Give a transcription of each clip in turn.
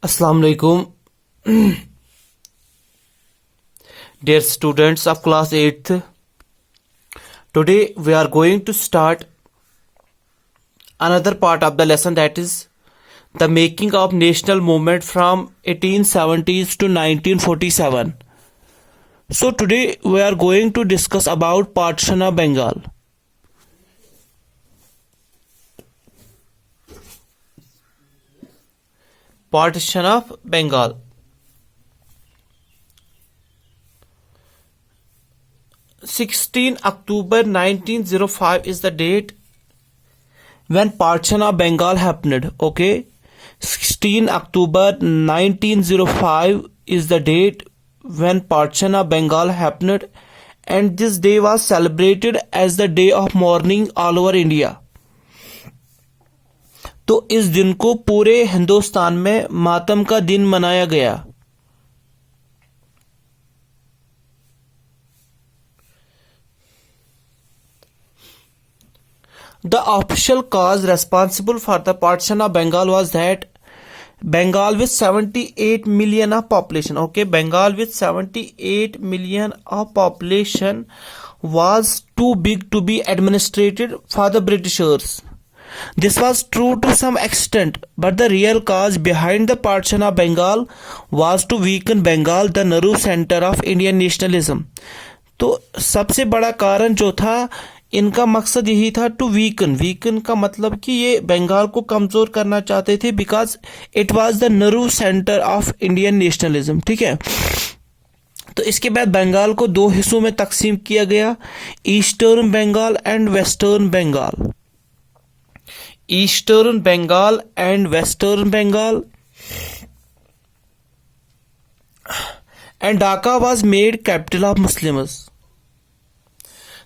Assalamu alaikum, dear students of class 8th. Today we are going to start another part of the lesson, that is the making of national movement from 1870s to 1947. So today we are going to discuss about partition of Bengal. Partition of Bengal. 16 October 1905 is the date when partition of Bengal happened. Okay, 16 October 1905 is the date when partition of Bengal happened, and this day was celebrated as the day of mourning all over India. तो इस दिन को पूरे हिंदुस्तान में मातम का दिन मनाया गया. The official cause responsible for the partition of Bengal was that Bengal with 78 million of population, okay, Bengal with 78 million of population was too big to be administrated for the Britishers. This was true to some extent, but the real cause behind the partition of Bengal was to weaken Bengal, the nerve center of Indian nationalism. तो सबसे बड़ा कारण जो था, इनका मकसद यही था टू वीकन का मतलब कि ये बंगाल को कमजोर करना चाहते थे, because it was the nerve centre of Indian nationalism. ठीक है, तो इसके बाद बंगाल को दो हिस्सों में तकसीम किया गया, eastern Bengal and western Bengal. Eastern Bengal and western Bengal. And Dhaka was made capital of Muslims.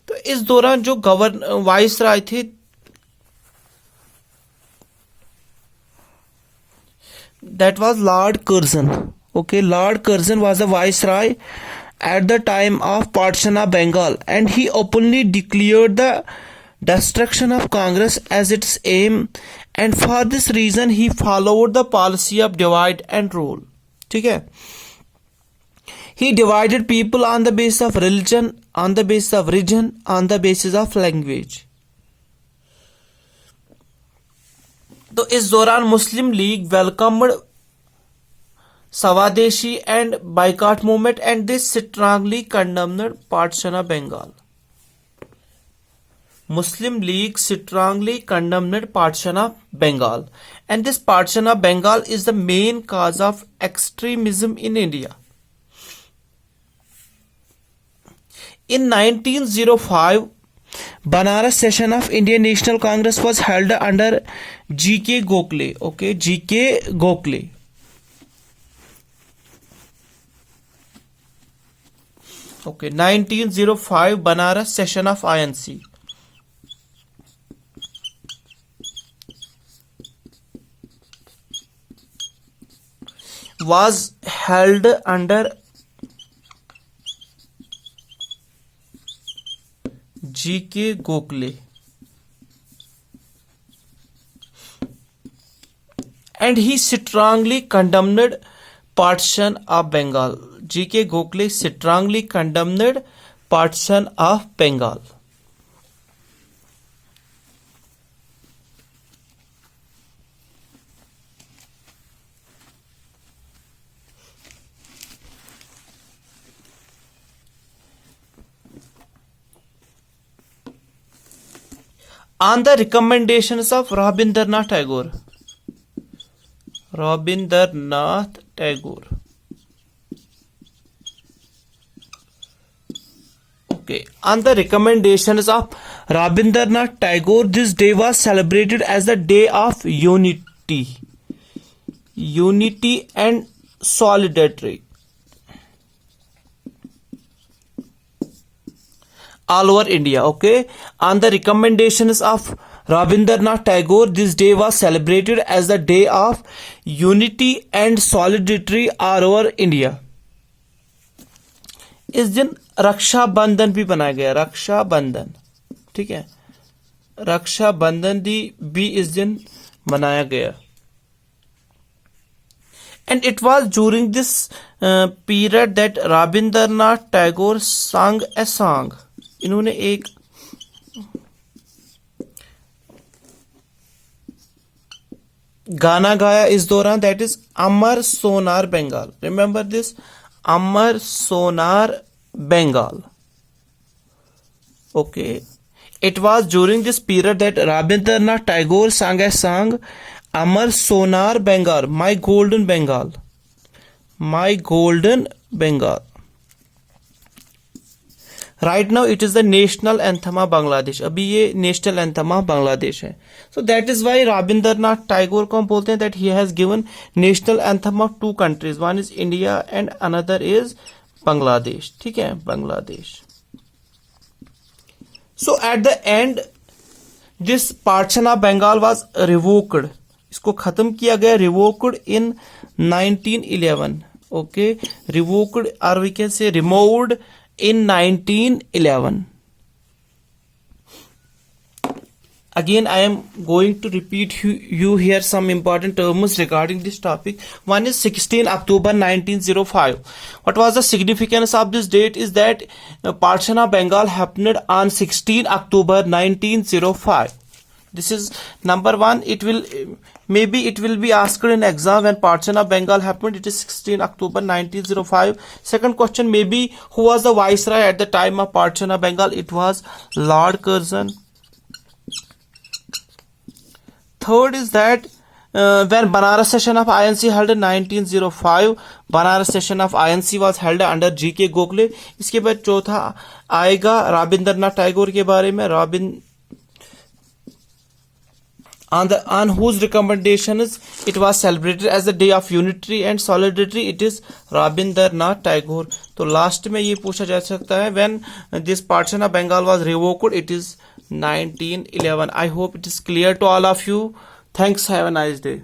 तो इस दौरान जो वाइस राय थे, that was Lord Curzon. Okay, Lord Curzon was the viceroy at the time of partition of Bengal, and he openly declared the destruction of Congress as its aim, and for this reason he followed the policy of divide and rule. ठीक है, he divided people on the basis of religion, on the basis of region, on the basis of language. तो इस दौरान Muslim League welcomed Swadeshi and boycott movement, and they strongly condemned partition of Bengal. Muslim League strongly condemned partition of Bengal, and this partition of Bengal is the main cause of extremism in India. In 1905, Banaras session of Indian National Congress was held under G.K. Gokhale. Okay, G.K. Gokhale. Okay, 1905 Banaras session of INC was held under G.K. Gokhale, and he strongly condemned partition of Bengal. G.K. Gokhale strongly condemned partition of Bengal. On the recommendations of Rabindranath Tagore. Rabindranath Tagore. Okay, on the recommendations of Rabindranath Tagore, this day was celebrated as the day of unity and solidarity all over India. Okay, on the recommendations of Rabindranath Tagore, this day was celebrated as the day of unity and solidarity all over India. इस दिन रक्षाबंधन भी बनाया गया, रक्षाबंधन. ठीक है, रक्षाबंधन भी इस दिन मनाया गया. and it was during this period that Rabindranath Tagore sang a song. इन्होंने एक गाना गाया इस दौरान, that is Amar Sonar Bengal. Remember this, Amar Sonar Bengal. Okay, it was during this period that Rabindranath Tagore sang a song, Amar Sonar Bengal, My Golden Bengal, My Golden Bengal. Right now it is the national anthem of Bangladesh. अभी ये national anthem of Bangladesh है. So that is why Rabindranath Tagore को हम बोलते हैं that he has given national anthem of two countries. One is India and another is Bangladesh. ठीक है, Bangladesh. So at the end this partition of Bengal was revoked. इसको खत्म किया गया, revoked in 1911. Okay, revoked or we can say removed in 1911. Again, I am going to repeat you here some important terms regarding this topic. One is 16 October 1905. What was the significance of this date is that partition of Bengal happened on 16 October 1905. This is number one. It will be asked in exam when partition of Bengal happened. It is 16 October 1905. Second question, maybe who was the viceroy at the time of partition of Bengal? It was Lord Curzon. Third is that when Banaras session of INC held in 1905, Banaras session of INC was held under G.K. Gokhale. इसके बाद चौथा आएगा रविंद्रनाथ टैगोर के बारे में. On whose recommendations it was celebrated as the day of unity and solidarity, it is Rabindranath Tagore. तो last में ये पूछा जा सकता है when this partition of Bengal was revoked, it is 1911. I hope it is clear to all of you. Thanks. Have a nice day.